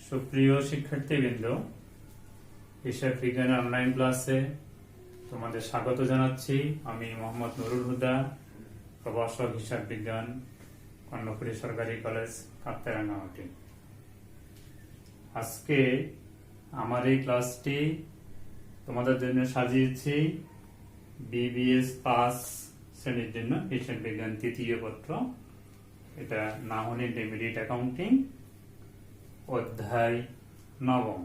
সুপ্রিয় শিক্ষার্থীবৃন্দ, হিসাব বিজ্ঞানের অনলাইন ক্লাসে তোমাদের স্বাগত জানাচ্ছি। আমি মোহাম্মদ নুরুল হুদা, প্রভাষক হিসাব বিজ্ঞান, কর্ণফুলী সরকারি কলেজ, কাপ্তাই। আজকে আমার এই ক্লাসটি তোমাদের জন্য সাজিয়েছি বিবিএস পাস শ্রেণীর জন্য হিসাব বিজ্ঞান তৃতীয় পত্র। এটা নাম হল ইন্টারমিডিয়েট অ্যাকাউন্টিং, অধ্যায় নবম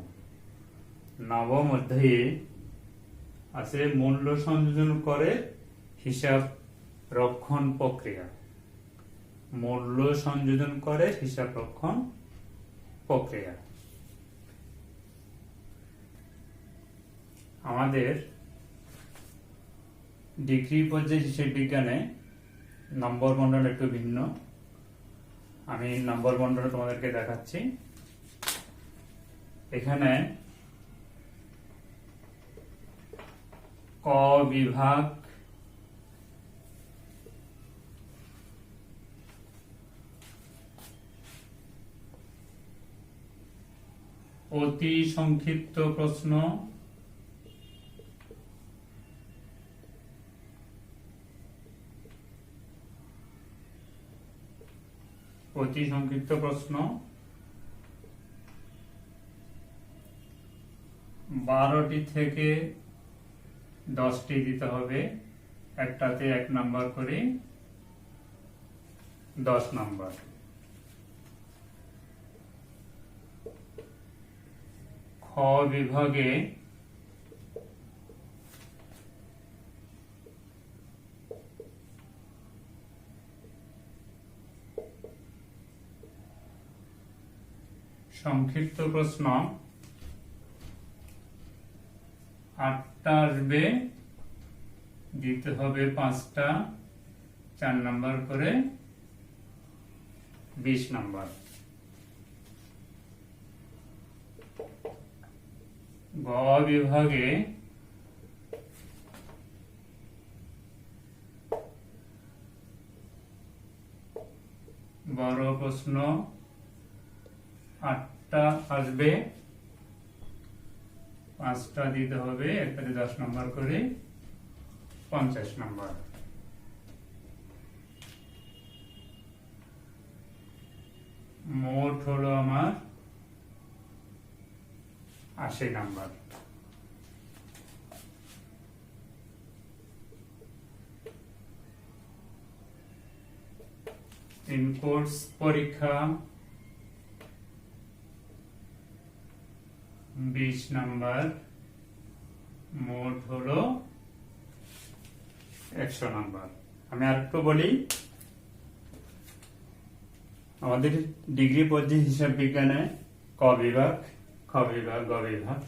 অধ্যায়ে আছে মূল্য সংযোজন করে হিসাব রক্ষণ প্রক্রিয়া। মূল্য সংযোজন করে হিসাব রক্ষণ প্রক্রিয়া। আমাদের ডিগ্রি পর্যায়ে হিসাব বিজ্ঞানে নম্বর বন্টন একটু ভিন্ন। আমি নম্বর বন্টন তোমাদেরকে দেখাচ্ছি। এখানে ক বিভাগ, অতি সংক্ষিপ্ত প্রশ্ন, অতি সংক্ষিপ্ত প্রশ্ন 12টি থেকে 10টি দিতে হবে। একটাতে 1 নাম্বার করে 10 নাম্বার। খ বিভাগে সংক্ষিপ্ত প্রশ্ন 8টা আসবে, দিতে হবে 5টা, 4 নাম্বার করে 20 নাম্বার। গ বিভাগে বড় প্রশ্ন 8টা আসবে, 5টা দিতে হবে, একটাতে 10 নাম্বার করে 50 নাম্বার। মোট হলো আমার 80 নাম্বার। ইন কোর্স পরীক্ষা 20 নাম্বার, মোট হলো 100 নাম্বার। আমি আরেকটু বলি, আমাদের ডিগ্রি পর্যায়ে হিসাব বিজ্ঞানে ক বিভাগ, খ বিভাগ, গ বিভাগ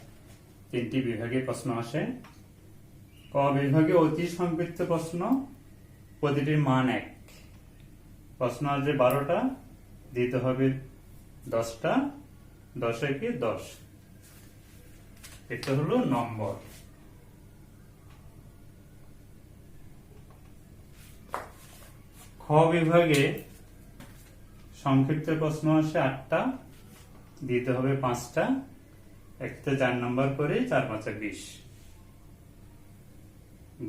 3টি বিভাগে প্রশ্ন আসে। ক বিভাগে অতি সংক্ষিপ্ত প্রশ্ন, প্রতিটির মান 1। প্রশ্ন আসবে 12টা, দিতে হবে 10টা, 10 একে 10। এটা হলো নম্বর। খ বিভাগে সংক্ষিপ্ত প্রশ্ন আসে 8টা, দিতে হবে 5টা, একটা 4 নাম্বার করে 4 5 20।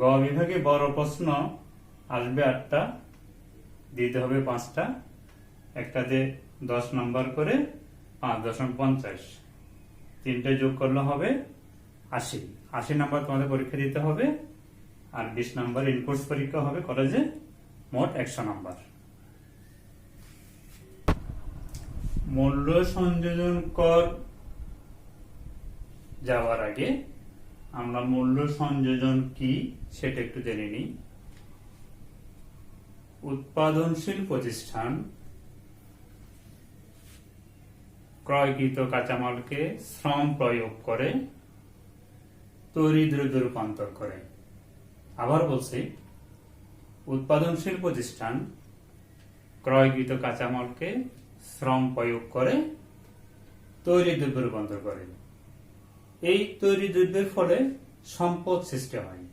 গ বিভাগে বড় প্রশ্ন আসবে 8টা, দিতে হবে 5টা, একটাতে 10 নাম্বার করে 5.50। 3টে যোগ করলে হবে 80 নাম্বার তোমাদের পরীক্ষা দিতে হবে। আর 20 নাম্বার ইনকোর্স পরীক্ষা হবে কলেজে, মোট 100 নাম্বার। মূল্য সংযোজন কর যাওয়ার আগে আমরা মূল্য সংযোজন কি সেটা একটু জেনে নিই। উৎপাদনশীল প্রতিষ্ঠান ক্রয়কৃত কাঁচামালকে শ্রম প্রয়োগ করে তৈরি দ্রব্যে রূপান্তর করে। আবার বলছি, উৎপাদনশীল প্রতিষ্ঠান ক্রয়কৃত কাঁচামালকে শ্রম প্রয়োগ করে তৈরি দ্রব্যে রূপান্তর করে। এই তৈরি দ্রব্যের ফলে সম্পদ সৃষ্টি হয়।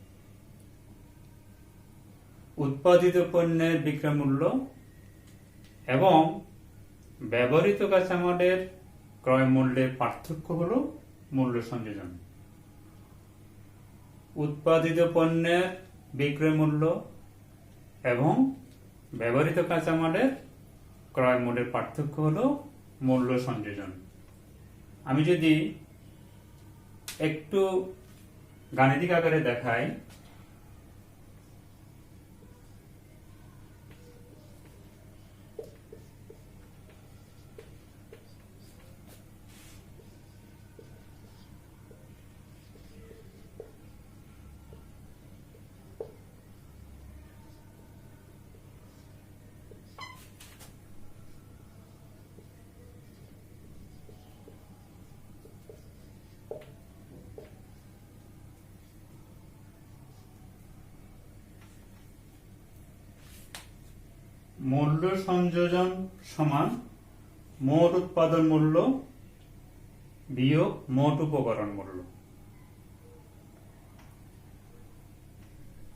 উৎপাদিত পণ্যের বিক্রয় মূল্য এবং ব্যবহৃত কাঁচামালের ক্রয় মূল্যের পার্থক্য হলো মূল্য সংযোজন। উৎপাদিত পণ্যের বিক্রয় মূল্য এবং ব্যবহৃত কাঁচামালের ক্রয় মূল্যের পার্থক্য হলো মূল্য সংযোজন। আমি যদি একটু গাণিতিক আকারে দেখাই, মূল্য সংযোজন সমান মোট উৎপাদন মূল্য বিয়োগ মোট উপকরণ মূল্য।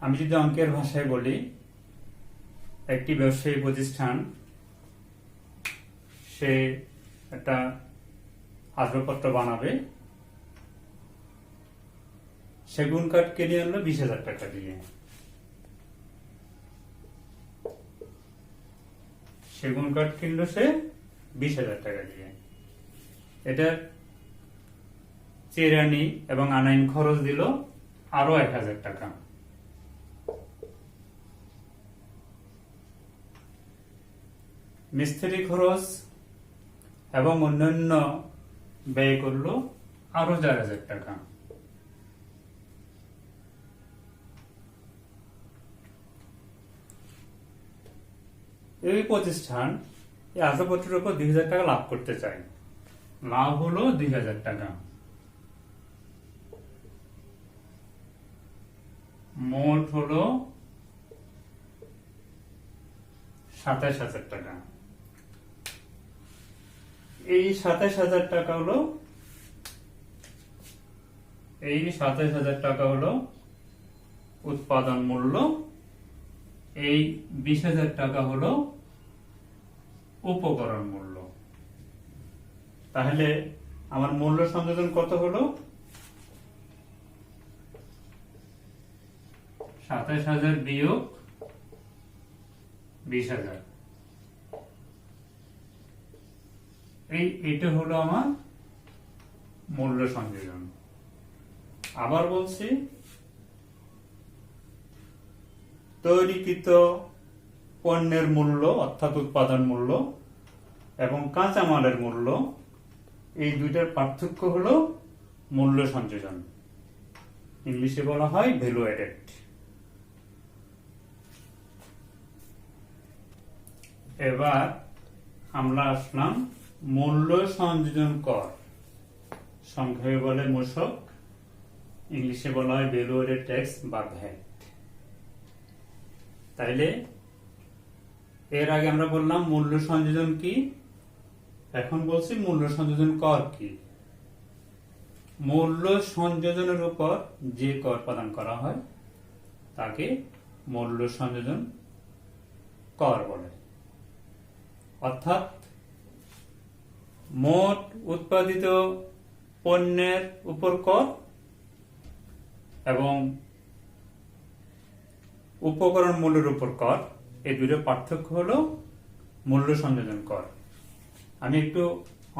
আমি যদি অঙ্কের ভাষায় বলি, একটি ব্যবসায়ী প্রতিষ্ঠান সে একটা আসবাবপত্র বানাবে, সেগুন কাঠ কিনে আনলো 20,000 টাকা দিয়ে। সেগুন কাঠ কিনলো সে 20,000 টাকা দিয়ে। এটা চেরানি এবং আনাইন খরচ দিল আরো 1,000 টাকা। মিস্ত্রি খরচ এবং অন্যান্য ব্যয় করলো আরো 4,000 টাকা। এই প্রতিষ্ঠান এই আসবাবপত্রের উপর 2,000 টাকা লাভ করতে চায়। লাভ হলো 2,000 টাকা। মোট হলো 27,000 টাকা। এই 27,000 টাকা হলো 27,000 উৎপাদন মূল্য। এই 20,000 টাকা হলো উপকরণ মূল্য। তাহলে আমার মূল্য সংযোজন কত হলো? 27,000 বিয়োগ 20,000। এটা হলো আমার মূল্য সংযোজন। আবার বলছি, তৈরিকৃত পণ্যের মূল্য অর্থাৎ উৎপাদন মূল্য এবং কাঁচামালের মূল্য, এই দুইটার পার্থক্য হলো মূল্য সংযোজন। ইংলিশে বলা হয় ভ্যালু অ্যাডেড। এবার আমরা আসলাম মূল্য সংযোজন কর, সংক্ষেপে বলে মূসক, ইংলিশে বলা হয় ভ্যালু অ্যাডেড ট্যাক্স বা ভ্যাট। তাইলে এর আগে আমরা বললাম মূল্য সংযোজন কি, এখন বলছি মূল্য সংযোজন কর কি। মূল্য সংযোজনের উপর যে কর প্রদান করা হয় তাকে মূল্য সংযোজন কর বলে। অর্থাৎ মোট উৎপাদিত পণ্যের উপর কর এবং উপকরণ মূল্যের উপর কর, এই দুটোর পার্থক্য হলো মূল্য সংযোজন কর। আমি একটু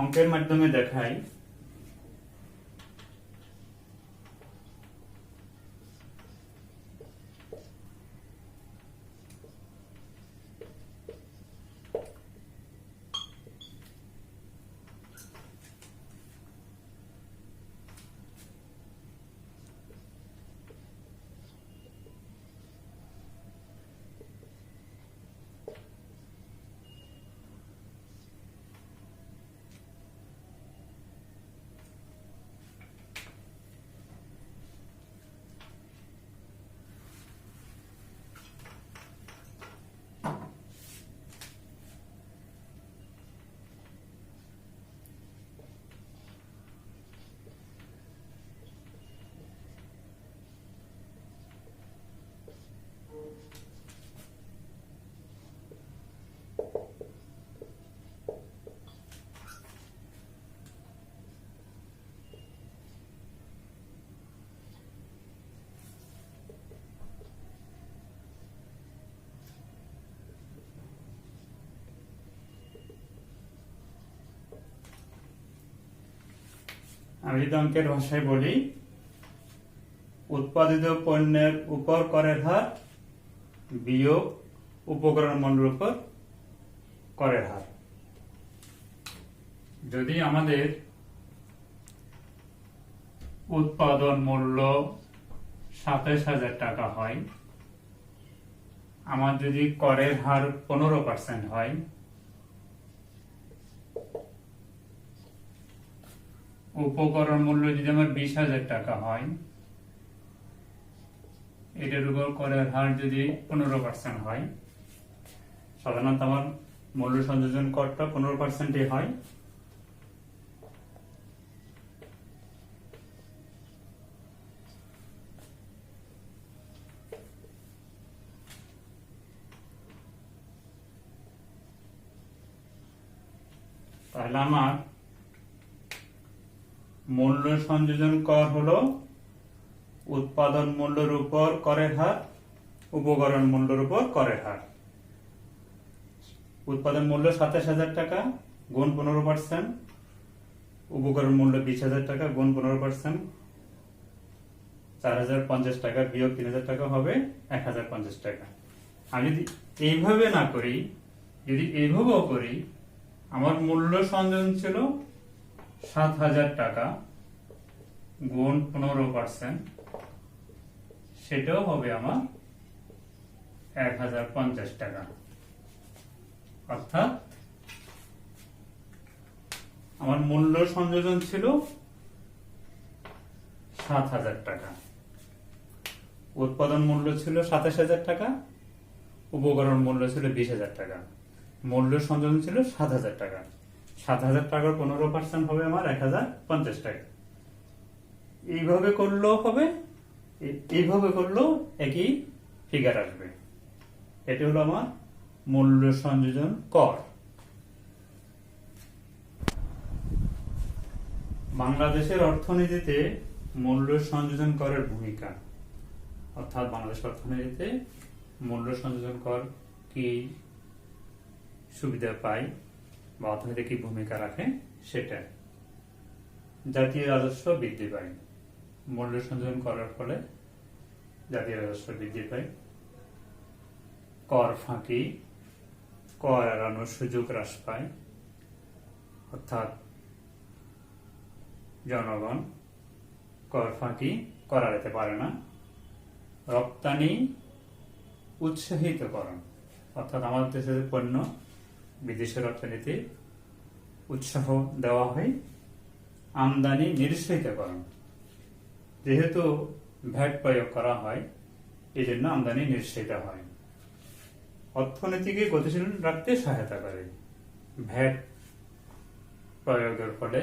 অঙ্কের মাধ্যমে দেখাই। আমি যদি অঙ্কের ভাষায় বলি, উৎপাদিত পণ্যের উপর করের হার বিয়োগ উপকরণ মূল্যের উপর করের হার। যদি আমাদের উৎপাদন মূল্য ২৭,০০০ টাকা হয়, আমার যদি করের হার 15% হয়, উপকরণ মূল্য যদি আমার 20,০০০ টাকা হয়, এটার উপর করের হার যদি 15% হয়, সাধারণত আমার মূল্য সংযোজন করটা 15% হয়। তাহলে আমার মূল্য সংযোজন কর হলো উৎপাদন মূল্যের উপর করের হার উপকরণ মূল্যের উপর করের হার। উৎপাদন মূল্য ২৭,০০০ টাকা গুণ 15%, উপকরণ মূল্য 20,০০০ টাকা গুণ 15%, 4,050 টাকা বিয়োগ 3,000 টাকা হবে 1,050 টাকা। আমি যদি এইভাবে না করি, যদি এইভাবেও করি, আমার মূল্য সংযোজন ছিল 7,000 টাকা গুণ 15%, সেটাও হবে আমার 1,050 টাকা। অর্থাৎ আমার মূল্য সংযোজন ছিল 7,000 টাকা, উৎপাদন মূল্য ছিল 27,000 টাকা, উপকরণ মূল্য ছিল 20,000 টাকা, মূল্য সংযোজন ছিল 7,000 টাকা। 7,000 টাকার 15% হবে আমার 1,050 টাকা। এইভাবে করলেও হবে, এইভাবে করলেও একই ফিগার আসবে। এটা হলো আমার মূল্য সংযোজন কর। বাংলাদেশের অর্থনীতিতে মূল্য সংযোজন করের ভূমিকা, অর্থাৎ বাংলাদেশ অর্থনীতিতে মূল্য সংযোজন কর কি সুবিধা পায় বা অর্থনীতিতে কি ভূমিকা রাখে সেটা। জাতীয় রাজস্ব বৃদ্ধি পায়, মূল্য সংযোজন করার ফলে জাতীয় রাজস্ব বৃদ্ধি পায়। কর ফাঁকি, কর এড়ানোর সুযোগ হ্রাস পায়, অর্থাৎ জনগণ কর ফাঁকি করা যেতে পারে না। রপ্তানি উৎসাহিতকরণ, অর্থাৎ আমাদের দেশের পণ্য বিদেশে রপ্তানিতে উৎসাহ দেওয়া হয়। আমদানি নিরুৎসাহিতকরণ, যেহেতু ভ্যাট প্রয়োগ করা হয় এই জন্য আমদানি নিরুৎসাহিত হয়। অর্থনীতিকে গতিশীল রাখতে সহায়তা করে, ভ্যাট প্রয়োগের ফলে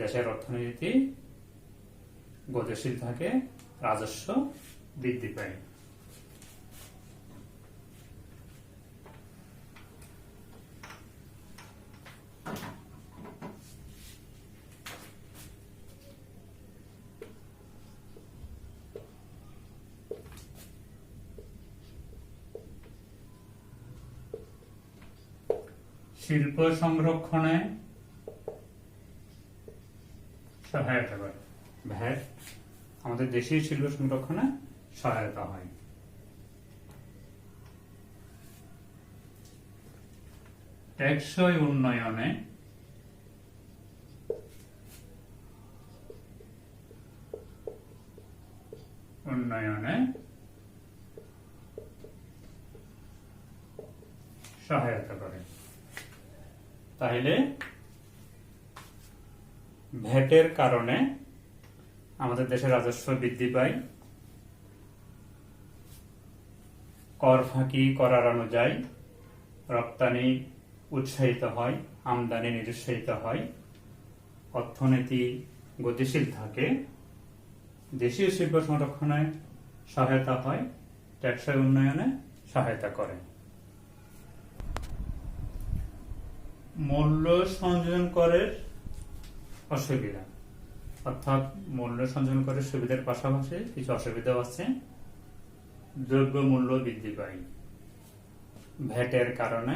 দেশের অর্থনীতি গতিশীল থাকে, রাজস্ব বৃদ্ধি পায়। শিল্প সংরক্ষণে সহায়তা করে, ভ্যাট আমাদের দেশীয় শিল্প সংরক্ষণে সহায়তা হয়। টেকসই উন্নয়নে সহায়তা করে। তাহলে ভ্যাটের কারণে আমাদের দেশের রাজস্ব বৃদ্ধি পায়, কর ফাঁকি কর এড়ানো যায়, রপ্তানি উৎসাহিত হয়, আমদানি নিরুৎসাহিত হয়, অর্থনীতি গতিশীল থাকে, দেশীয় শিল্প সংরক্ষণে সহায়তা হয়, টেকসই উন্নয়নে সহায়তা করে। মূল্য সংযোজন করের অসুবিধা, অর্থাৎ মূল্য সংযোজন করের সুবিধার পাশাপাশি কিছু অসুবিধাও আছে। দ্রব্য মূল্য বৃদ্ধি পায়, ভ্যাটের কারণে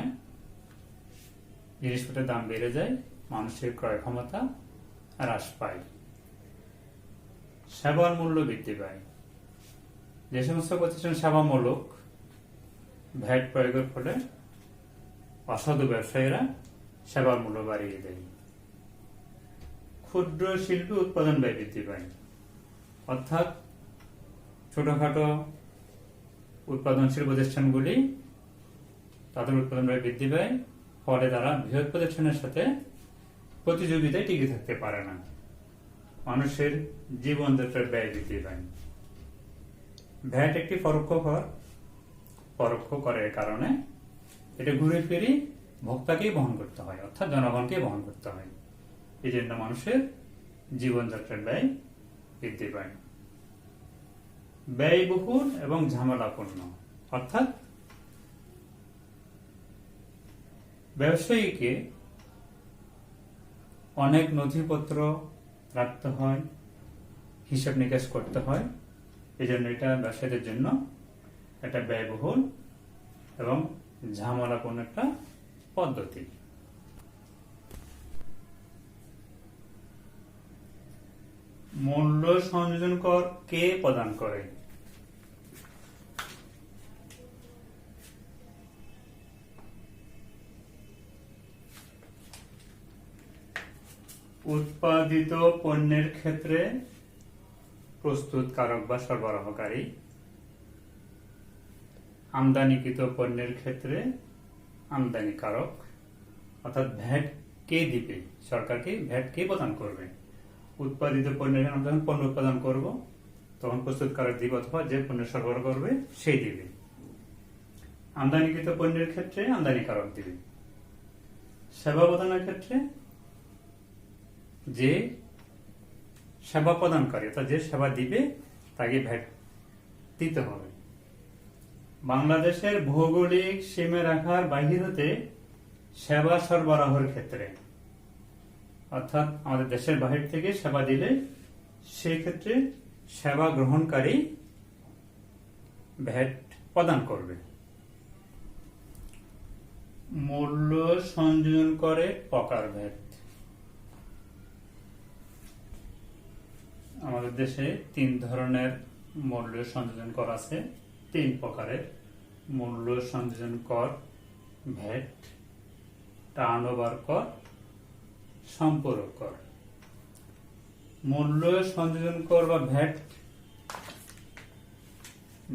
জিনিসপত্রের দাম বেড়ে যায়, মানুষের ক্রয় ক্ষমতা হ্রাস পায়। সেবার মূল্য বৃদ্ধি পায়। যে সমস্ত প্রতিষ্ঠান সেবামূলক ভ্যাট প্রয়োগের ফলে অসাধু ব্যবসায়ীরা সেবার মূল্য বাড়িয়ে দেয়। ক্ষুদ্র শিল্পী উৎপাদন ব্যয় বৃদ্ধি পায়, অর্থাৎ ছোটখাটো উৎপাদনশীল প্রতিষ্ঠানগুলি তাদের উৎপাদন ব্যয় বৃদ্ধি পায়, ফলে তারা বৃহৎ প্রতিষ্ঠানের সাথে প্রতিযোগিতায় টিকে থাকতে পারে না। মানুষের জীবনযাত্রার ব্যয় বৃদ্ধি পায়। ভ্যাট একটি পরোক্ষ কর। পরোক্ষ করের কারণে এটা ঘুরে ফিরে ভোক্তাকেই বহন করতে হয়, অর্থাৎ জনগণকে বহন করতে হয়। এই জন্য মানুষের জীবনযাত্রার ব্যয় বৃদ্ধি পায়। ব্যয়বহুল এবং ঝামেলাপূর্ণ, অর্থাৎ ব্যবসায়ীকে অনেক নথিপত্র রাখতে হয়, হিসাব নিকাশ করতে হয়। এই জন্য এটা ব্যবসায়ীদের জন্য একটা ব্যয়বহুল এবং ঝামেলাপূর্ণ একটা পদ্ধতি। মূল্য সংযোজন কর কে প্রদান করে? উৎপাদিত পণ্যের ক্ষেত্রে প্রস্তুতকারক বা সরবরাহকারী, আমদানিকৃত পণ্যের ক্ষেত্রে আমদানিকারক। অর্থাৎ ভ্যাট কে দিবে? সরকারকে ভ্যাট কে প্রদান করবে? উৎপাদিত পণ্যের, আমরা যখন পণ্য উৎপাদন করব তখন প্রস্তুতকারক দিবে, অথবা যে পণ্য সরবরাহ করবে সেই দিবে। আমদানিকৃত পণ্যের ক্ষেত্রে আমদানিকারক দিবে। সেবা প্রদানের ক্ষেত্রে যে সেবা প্রদানকারী, অর্থাৎ যে সেবা দিবে তাকে ভ্যাট দিতে হবে। বাংলাদেশের ভৌগোলিক সীমারেখার বাহির হতে সেবা সরবরাহের ক্ষেত্রে, অর্থাৎ আমাদের দেশের বাহির থেকে সেবা দিলে সেই ক্ষেত্রে সেবা গ্রহণকারী ভ্যাট প্রদান করবে। মূল্য সংযোজন করে প্রকার ভ্যাট। আমাদের দেশে 3 ধরনের মূল্য সংযোজন কর আছে। 3 প্রকারের মূল্য সংযোজন কর: ভ্যাট, টার্নওভার কর, সম্পূরক কর। মূল্য সংযোজন কর বা ভ্যাট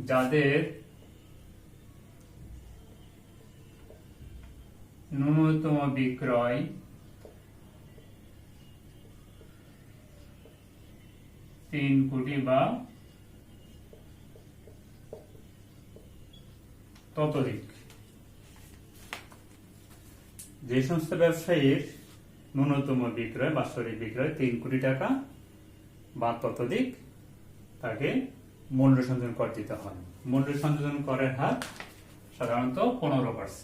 যাদের ন্যূনতম বিক্রয় 3 কোটি বা ততোধিক, যে সমস্ত ব্যবসায়ীর ন্যূনতম বিক্রয়, বাৎসরিক বিক্রয় 3 কোটি টাকা বা ততোধিক, তাকে মূল্য সংযোজন কর দিতে হয়। মূল্য সংযোজন করের হার সাধারণত 15%।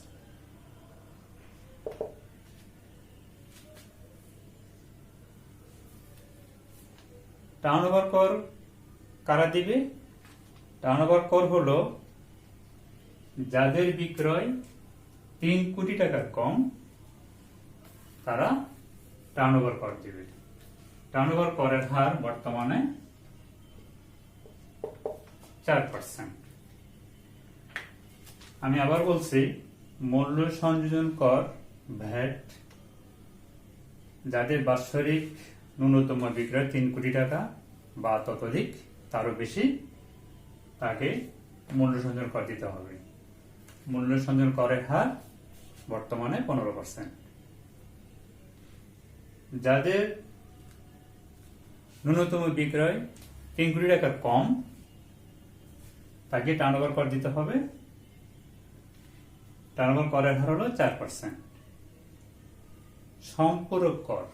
টার্নওভার কর কারা দিবে? টার্নওভার কর হলো যাদের বিক্রয় 3 কোটি টাকার কম, তারা টার্নওভার কর দিবে। টার্নওভার করের হার বর্তমানে 4%। আমি আবার বলছি, মূল্য সংযোজন কর ভ্যাট যাদের বাৎসরিক ন্যূনতম বিক্রয় 3 কোটি টাকা বা ততোধিক, তারও বেশি, তাকে মূল্য সংযোজন কর দিতে হবে। মূল্য সংযোজন করের হার বর্তমানে 15%। যাদের ন্যূনতম বিক্রয় 3 কোটি টাকার কম, তাকে টার্নওভার কর দিতে হবে। টার্নওভার করের হার হলো 4%। সম্পূরক কর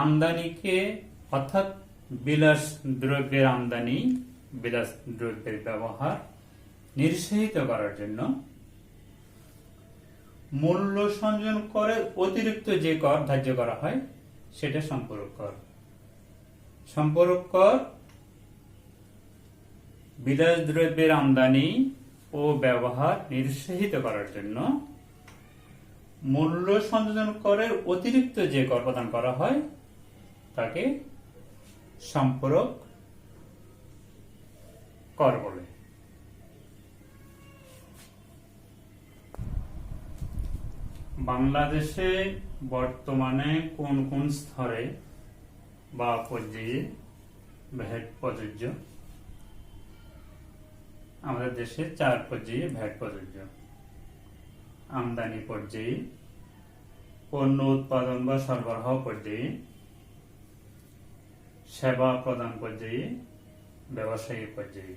আমদানিকে, অর্থাৎ বিলাস দ্রব্যের আমদানি, বিলাস দ্রব্যের ব্যবহার নিরুৎসাহিত করার জন্য মূল্য সংযোজন করের অতিরিক্ত যে কর ধার্য করা হয় সেটা সম্পূরক কর। সম্পূরক কর বিলাস দ্রব্যের আমদানি ও ব্যবহার নিরুৎসাহিত করার জন্য মূল্য সংযোজন করের অতিরিক্ত যে কর প্রদান করা হয় তাকে সম্পূরক কর বলে। বাংলাদেশে বর্তমানে কোন কোন স্তরে বা পর্যায়ে ভ্যাট প্রযোজ্য? আমাদের দেশে 4 পর্যায়ে ভ্যাট প্রযোজ্য। আমদানি পর্যায়ে, পণ্য উৎপাদন বা সরবরাহ পর্যায়ে, সেবা প্রদান পর্যায়ে, ব্যবসায়ী পর্যায়ে।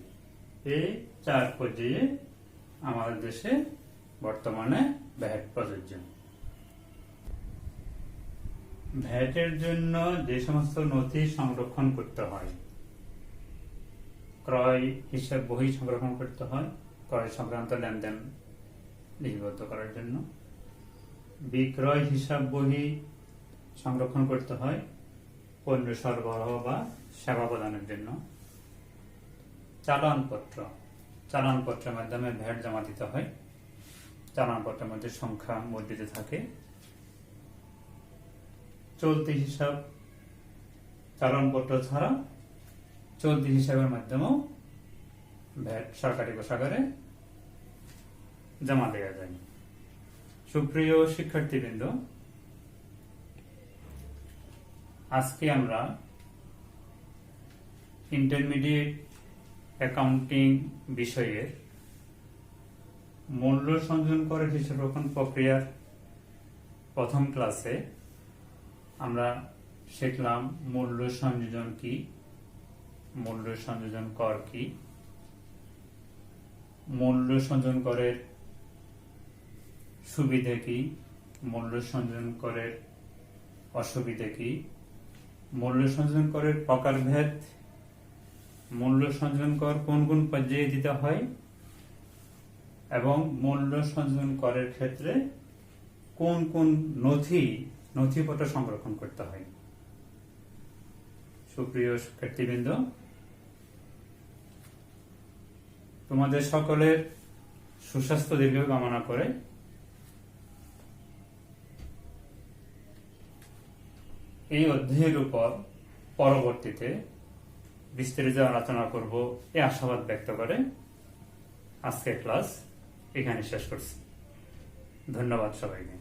এই 4 পর্যায়ে আমাদের দেশে বর্তমানে ভ্যাট প্রযোজ্য। ভ্যাটের জন্য যে সমস্ত নথি সংরক্ষণ করতে হয়, ক্রয় হিসাব বহি সংরক্ষণ করতে হয় ক্রয় সংক্রান্ত লেনদেন লিপিবদ্ধ করার জন্য, বিক্রয় হিসাব বহি সংরক্ষণ করতে হয় পণ্য সরবরাহ বা সেবা প্রদানের জন্য, চালানপত্রের মাধ্যমে ভ্যাট জমা দিতে হয়। চালানপত্রের মধ্যে সংখ্যা মুদ্রিত থাকে। চলতি হিসাব, চালানপত্র ছাড়া চলতি হিসাবের মাধ্যমেও ভ্যাট সরকারি কোষাগারে জমা দেওয়া যায়। সুপ্রিয় শিক্ষার্থীবৃন্দ, আজকে আমরা ইন্টারমিডিয়েট অ্যাকাউন্টিং বিষয়ের মূল্য সংযোজন করের হিসাব রক্ষণ প্রক্রিয়ার প্রথম ক্লাসে আমরা শিখলাম মূল্য সংযোজন কি, মূল্য সংযোজন কর কি, মূল্য সংযোজন করের সুবিধা কি, মূল্য সংযোজন করের অসুবিধা কি, মূল্য সংযোজন করের প্রকারভেদ, মূল্য সংযোজন কর কোন কোন পর্যায়ে দিতে হয় এবং মূল্য সংযোজন করের ক্ষেত্রে কোন কোন নথিপত্র সংরক্ষণ করতে হয়। সুপ্রিয় শিক্ষার্থীবৃন্দ, তোমাদের সকলের সুস্বাস্থ্য দীর্ঘ কামনা করে এই অধ্যায়ের উপর পরবর্তীতে বিস্তারিত আলোচনা করব এই আশাবাদ ব্যক্ত করে আজকের ক্লাস এখানে শেষ করছি। ধন্যবাদ সবাইকে।